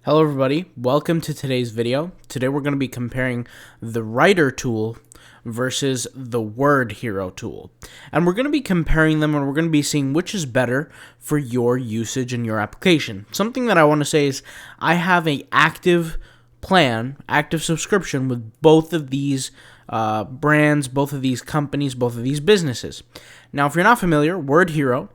Hello everybody, welcome to today's video. Today we're going to be comparing the Rytr tool versus the Wordhero tool. And we're going to be comparing them and we're going to be seeing which is better for your usage and your application. Something that I want to say is I have an active plan, active subscription with both of these brands, both of these companies, both of these businesses. Now if you're not familiar, Wordhero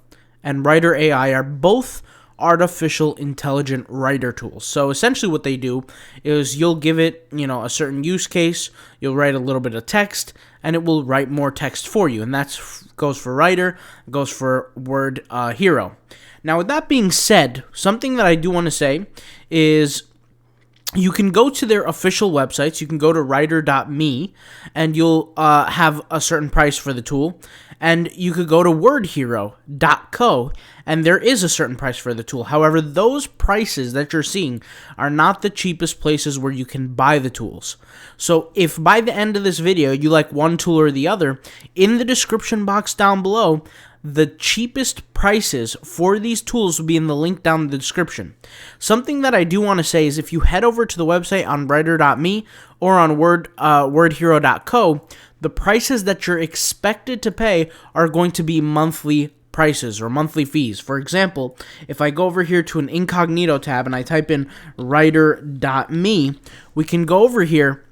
and Rytr AI are both artificial intelligent writer tools. So essentially what they do is you'll give it, a certain use case, you'll write a little bit of text, and it will write more text for you. And that goes for Rytr, goes for Wordhero. Now with that being said, something that I do want to say is you can go to their official websites. You can go to rytr.me and you'll have a certain price for the tool. And you could go to wordhero.co and there is a certain price for the tool. However, those prices that you're seeing are not the cheapest places where you can buy the tools. So if by the end of this video you like one tool or the other, in the description box down below, the cheapest prices for these tools will be in the link down in the description. Something that I do want to say is if you head over to the website on rytr.me or on wordhero.co, the prices that you're expected to pay are going to be monthly prices or monthly fees. For example, if I go over here to an incognito tab and I type in rytr.me, we can go over here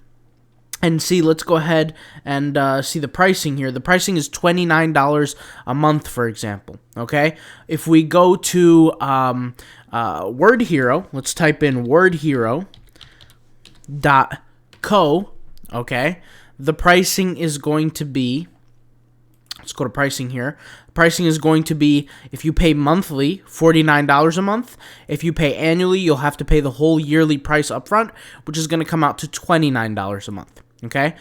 and see, let's go ahead and see the pricing here. The pricing is $29 a month, for example, okay? If we go to Wordhero, let's type in wordhero.co, okay? The pricing is going to be, let's go to pricing here. Pricing is going to be, if you pay monthly, $49 a month. If you pay annually, you'll have to pay the whole yearly price upfront, which is going to come out to $29 a month. Okay,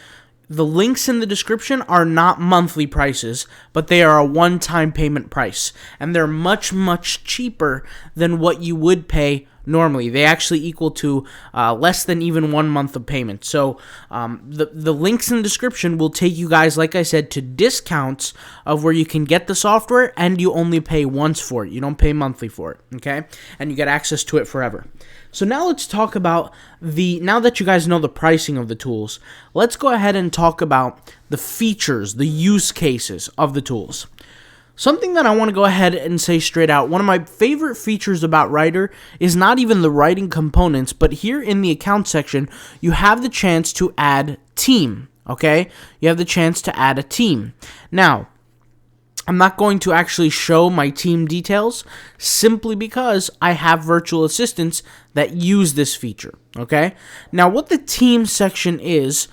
the links in the description are not monthly prices, but they are a one-time payment price, and they're much, much cheaper than what you would pay normally. They actually equal to less than even 1 month of payment. So the links in the description will take you guys, like I said, to discounts of where you can get the software, and you only pay once for it. You don't pay monthly for it, okay? And you get access to it forever. So now let's talk about now that you guys know the pricing of the tools, let's go ahead and talk about the features, the use cases of the tools. Something that I want to go ahead and say straight out, one of my favorite features about Rytr is not even the writing components, but here in the account section, you have the chance to add team, okay? You have the chance to add a team. Now, I'm not going to actually show my team details simply because I have virtual assistants that use this feature, okay? Now, what the team section is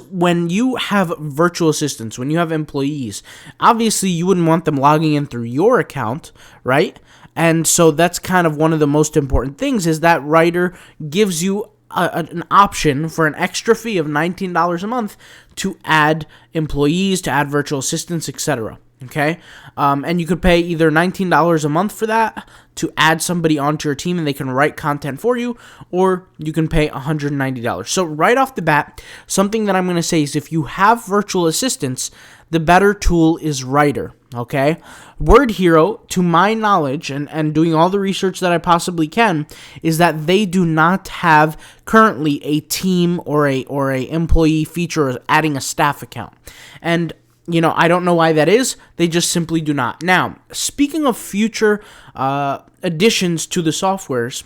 when you have virtual assistants, when you have employees, obviously you wouldn't want them logging in through your account, right? And so that's kind of one of the most important things is that Rytr gives you an option for an extra fee of $19 a month to add employees, to add virtual assistants, etc. Okay, and you could pay either $19 a month for that to add somebody onto your team and they can write content for you, or you can pay $190. So right off the bat, something that I'm going to say is if you have virtual assistants, the better tool is Rytr, okay? Wordhero, to my knowledge, and doing all the research that I possibly can, is that they do not have currently a team or a employee feature of adding a staff account. And I don't know why that is. They just simply do not. Now, speaking of future additions to the softwares,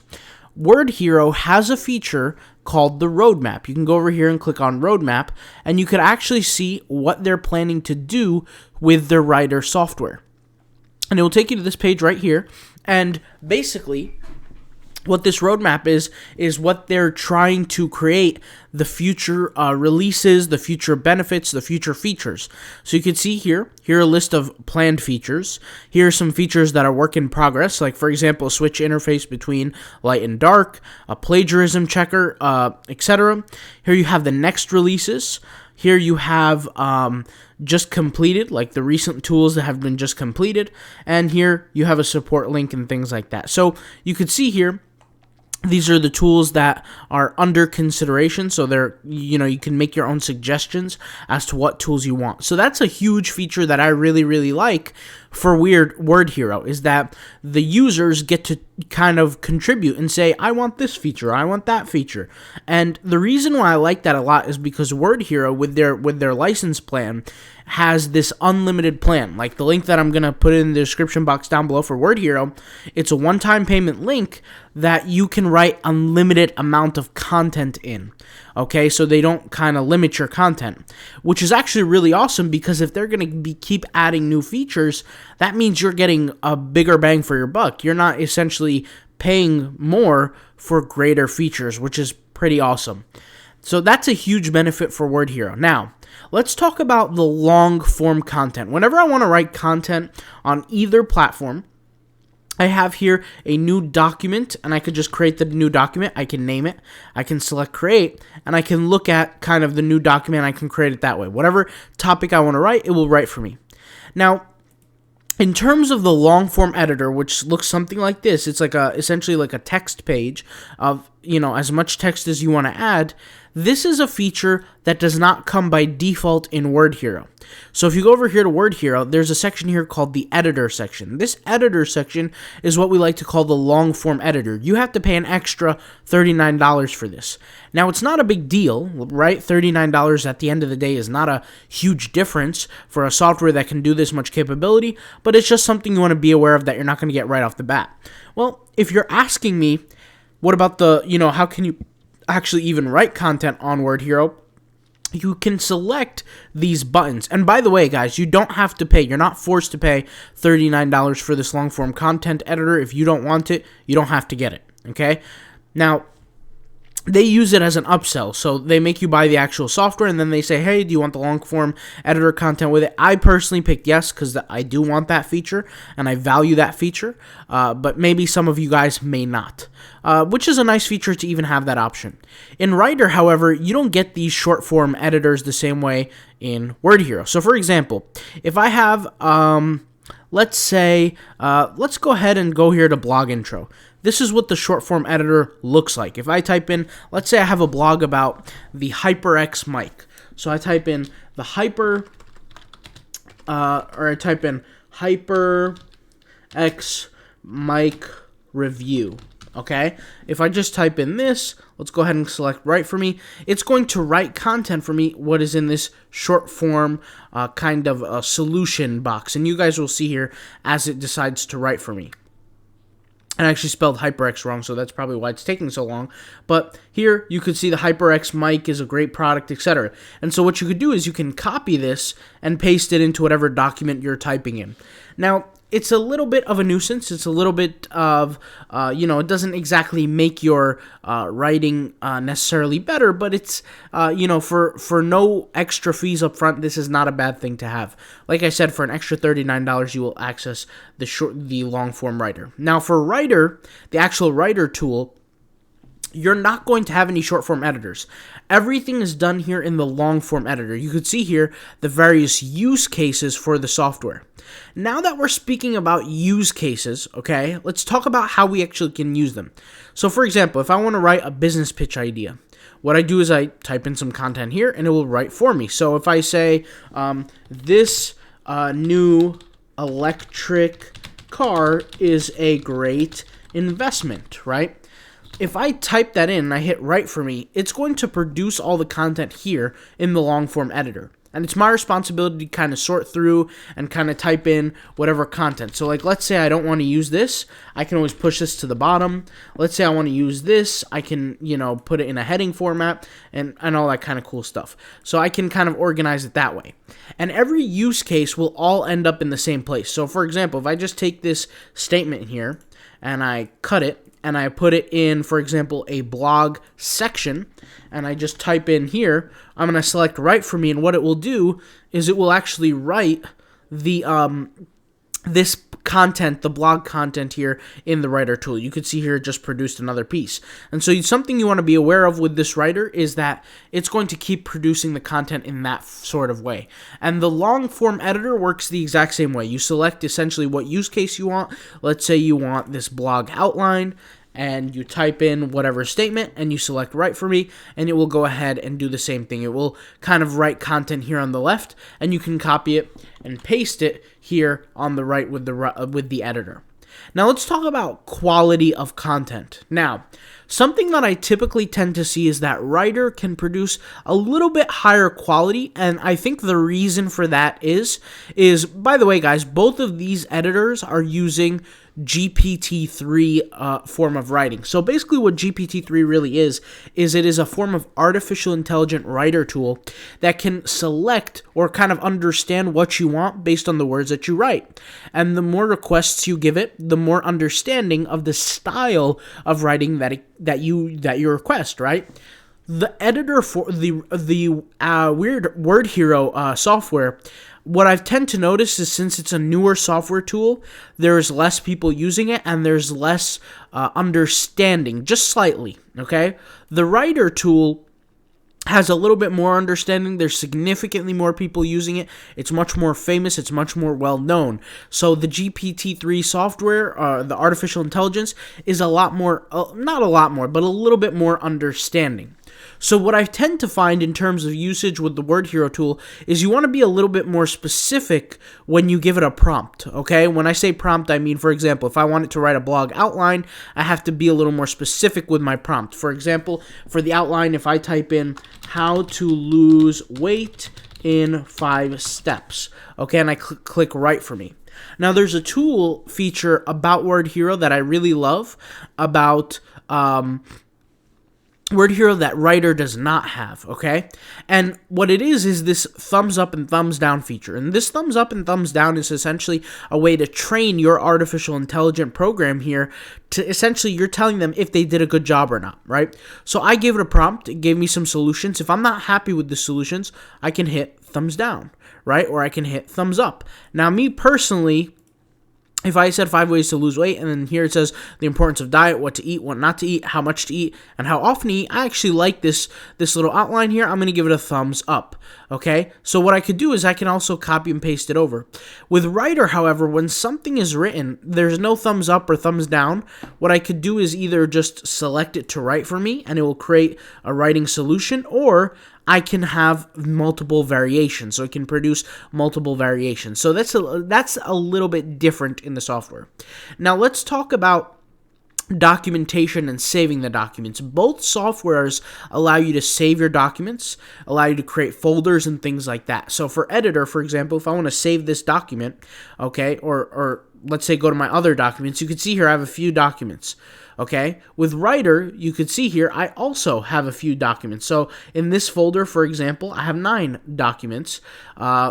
Wordhero has a feature called the roadmap. You can go over here and click on roadmap, and you can actually see what they're planning to do with their Rytr software. And it will take you to this page right here, and basically what this roadmap is what they're trying to create, the future releases, the future benefits, the future features. So you can see here are a list of planned features. Here are some features that are work in progress, like for example, a switch interface between light and dark, a plagiarism checker, etc. Here you have the next releases. Here you have just completed, like the recent tools that have been just completed. And here you have a support link and things like that. So you could see here, these are the tools that are under consideration, so they're, you can make your own suggestions as to what tools you want. So that's a huge feature that I really, really like for Wordhero is that the users get to kind of contribute and say, I want this feature, I want that feature. And the reason why I like that a lot is because Wordhero, with their license plan, has this unlimited plan. Like the link that I'm going to put in the description box down below for Wordhero, it's a one-time payment link that you can write unlimited amount of content in. Okay, so they don't kind of limit your content, which is actually really awesome, because if they're going to keep adding new features, that means you're getting a bigger bang for your buck. You're not essentially paying more for greater features, which is pretty awesome. So that's a huge benefit for Wordhero. Now, let's talk about the long form content. Whenever I want to write content on either platform, I have here a new document, and I could just create the new document. I can name it, I can select create, and I can look at kind of the new document. I can create it that way. Whatever topic I want to write, it will write for me. Now, in terms of the long form editor, which looks something like this, it's like essentially like a text page of, as much text as you want to add. This is a feature that does not come by default in Wordhero. So if you go over here to Wordhero, there's a section here called the editor section. This editor section is what we like to call the long form editor. You have to pay an extra $39 for this. Now, it's not a big deal, right? $39 at the end of the day is not a huge difference for a software that can do this much capability, but it's just something you want to be aware of that you're not going to get right off the bat. Well, if you're asking me, what about how can you actually even write content on Wordhero? You can select these buttons. And by the way, guys, you don't have to pay. You're not forced to pay $39 for this long form content editor. If you don't want it, you don't have to get it. Okay? Now, they use it as an upsell. So they make you buy the actual software, and then they say, hey, do you want the long form editor content with it? I personally picked yes, because I do want that feature and I value that feature, but maybe some of you guys may not, which is a nice feature to even have that option. In Rytr, however, you don't get these short form editors the same way in Wordhero. So for example, if I have let's say let's go ahead and go here to blog intro. This is what the short form editor looks like. If I type in, let's say I have a blog about the HyperX mic. So I type in the HyperX mic review. Okay? If I just type in this, let's go ahead and select write for me. It's going to write content for me, what is in this short form kind of a solution box. And you guys will see here as it decides to write for me. I actually spelled HyperX wrong, so that's probably why it's taking so long. But here, you could see the HyperX mic is a great product, etc. And so what you could do is you can copy this and paste it into whatever document you're typing in. Now, it's a little bit of a nuisance. It's a little bit of, it doesn't exactly make your writing necessarily better, but it's, for no extra fees up front, this is not a bad thing to have. Like I said, for an extra $39, you will access the long form Rytr. Now, for Rytr, the actual Rytr tool, you're not going to have any short form editors. Everything is done here in the long form editor. You could see here the various use cases for the software. Now that we're speaking about use cases, okay, let's talk about how we actually can use them. So for example, if I want to write a business pitch idea, what I do is I type in some content here and it will write for me. So if I say, this new electric car is a great investment, right? If I type that in and I hit write for me, it's going to produce all the content here in the long form editor. And it's my responsibility to kind of sort through and kind of type in whatever content. So like, let's say I don't want to use this. I can always push this to the bottom. Let's say I want to use this. I can, put it in a heading format and all that kind of cool stuff. So I can kind of organize it that way. And every use case will all end up in the same place. So for example, if I just take this statement here and I cut it, and I put it in, for example, a blog section, and I just type in here, I'm going to select write for me, and what it will do is it will actually write the this content, the blog content here in the Rytr tool. You could see here it just produced another piece. And so something you want to be aware of with this Rytr is that it's going to keep producing the content in that sort of way. And the long form editor works the exact same way. You select essentially what use case you want. Let's say you want this blog outline, and you type in whatever statement and you select Write for Me, and it will go ahead and do the same thing. It will kind of write content here on the left, and you can copy it and paste it here on the right with the editor. Now let's talk about quality of content. Now, something that I typically tend to see is that Rytr can produce a little bit higher quality, and I think the reason for that is by the way, guys, both of these editors are using GPT-3 form of writing. So basically what GPT-3 really is it is a form of artificial intelligent writer tool that can select or kind of understand what you want based on the words that you write. And the more requests you give it, the more understanding of the style of writing that you request, right? The editor for the Rytr Wordhero software, what I've tend to notice is since it's a newer software tool, there's less people using it and there's less understanding, just slightly, okay? The Rytr tool has a little bit more understanding. There's significantly more people using it. It's much more famous. It's much more well-known. So the GPT-3 software, the artificial intelligence, is a lot more, not a lot more, but a little bit more understanding. So what I tend to find in terms of usage with the Wordhero tool is you want to be a little bit more specific when you give it a prompt, okay? When I say prompt, I mean, for example, if I wanted to write a blog outline, I have to be a little more specific with my prompt. For example, for the outline, if I type in how to lose weight in 5 steps, okay, and I click Write for Me. Now, there's a tool feature about Wordhero that I really love about Wordhero that Rytr does not have, okay? And what it is this thumbs up and thumbs down feature. And this thumbs up and thumbs down is essentially a way to train your artificial intelligent program here to essentially you're telling them if they did a good job or not, right? So I gave it a prompt. It gave me some solutions. If I'm not happy with the solutions, I can hit thumbs down, right? Or I can hit thumbs up. Now, me personally, if I said 5 ways to lose weight, and then here it says the importance of diet, what to eat, what not to eat, how much to eat, and how often to eat, I actually like this little outline here. I'm going to give it a thumbs up, okay? So what I could do is I can also copy and paste it over. With Rytr, however, when something is written, there's no thumbs up or thumbs down. What I could do is either just select it to write for me, and it will create a writing solution, or I can have multiple variations, so it can produce multiple variations. So that's a little bit different in the software. Now let's talk about documentation and saving the documents. Both softwares allow you to save your documents, allow you to create folders and things like that. So for editor, for example, if I want to save this document, okay, or let's say go to my other documents, you can see here I have a few documents. Okay, with Rytr, you could see here, I also have a few documents. So in this folder, for example, I have 9 documents.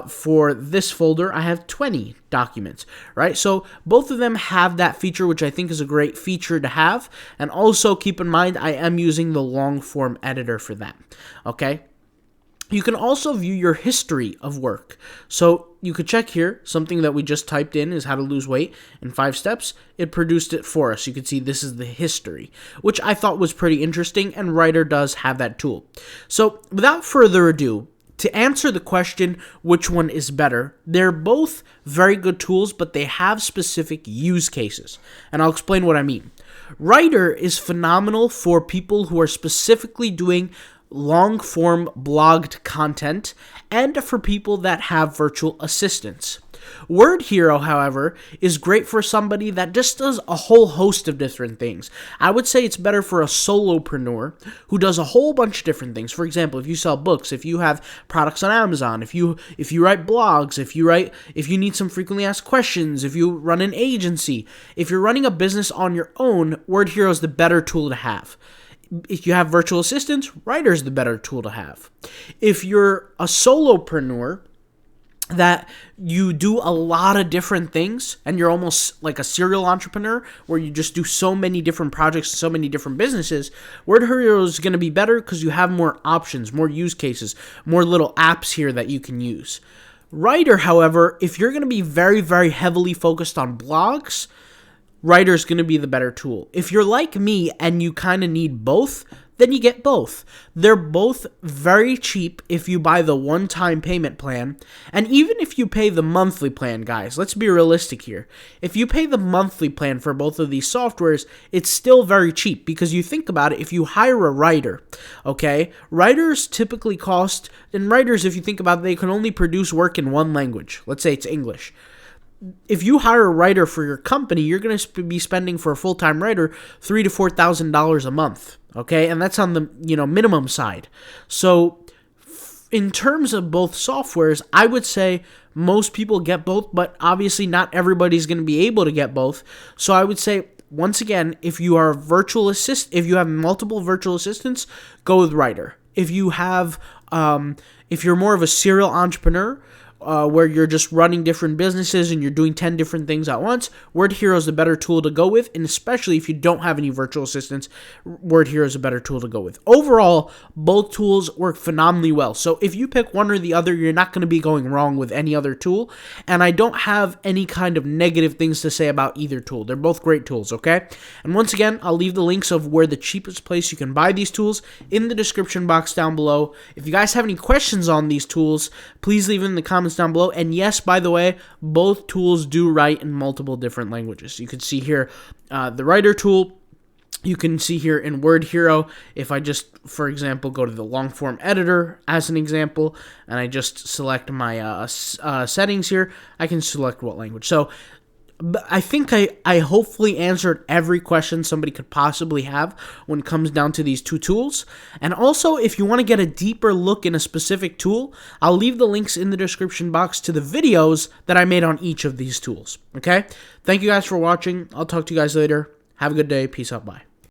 For this folder, I have 20 documents, right? So both of them have that feature, which I think is a great feature to have. And also keep in mind, I am using the long form editor for that, okay? You can also view your history of work. So you could check here, something that we just typed in is how to lose weight in 5 steps. It produced it for us. You can see this is the history, which I thought was pretty interesting, and Rytr does have that tool. So without further ado, to answer the question, which one is better, they're both very good tools, but they have specific use cases, and I'll explain what I mean. Rytr is phenomenal for people who are specifically doing long-form blogged content and for people that have virtual assistants. Wordhero, however, is great for somebody that just does a whole host of different things. I would say it's better for a solopreneur who does a whole bunch of different things. For example, if you sell books, if you have products on Amazon, if you write blogs, if you need some frequently asked questions, if you run an agency, if you're running a business on your own, Wordhero is the better tool to have. If you have virtual assistants, Rytr is the better tool to have. If you're a solopreneur that you do a lot of different things and you're almost like a serial entrepreneur where you just do so many different projects, so many different businesses, Wordhero is going to be better because you have more options, more use cases, more little apps here that you can use. Rytr, however, if you're going to be very, very heavily focused on blogs, Rytr is going to be the better tool. If you're like me and you kind of need both, then you get both. They're both very cheap if you buy the one-time payment plan, and even if you pay the monthly plan, guys, let's be realistic here. If you pay the monthly plan for both of these softwares, it's still very cheap, because you think about it, if you hire a writer, okay, writers typically cost, and writers, if you think about it, they can only produce work in one language. Let's say it's English. If you hire a writer for your company, you're going to be spending for a full-time writer $3,000 to $4,000 a month, okay? And that's on the, minimum side. So in terms of both softwares, I would say most people get both, but obviously not everybody's going to be able to get both. So I would say, once again, if you are if you have multiple virtual assistants, go with Rytr. If you have, if you're more of a serial entrepreneur, where you're just running different businesses and you're doing 10 different things at once, Wordhero is the better tool to go with, and especially if you don't have any virtual assistants, Wordhero is a better tool to go with. Overall, both tools work phenomenally well. So if you pick one or the other, you're not going to be going wrong with any other tool, and I don't have any kind of negative things to say about either tool. They're both great tools, okay? And once again, I'll leave the links of where the cheapest place you can buy these tools in the description box down below. If you guys have any questions on these tools, please leave them in the comments down below. And yes, by the way, both tools do write in multiple different languages. You can see here the Rytr tool. You can see here in Wordhero, if I just, for example, go to the long form editor as an example, and I just select my settings here, I can select what language. So I think I hopefully answered every question somebody could possibly have when it comes down to these two tools. And also, if you want to get a deeper look in a specific tool, I'll leave the links in the description box to the videos that I made on each of these tools. Okay? Thank you guys for watching. I'll talk to you guys later. Have a good day. Peace out. Bye.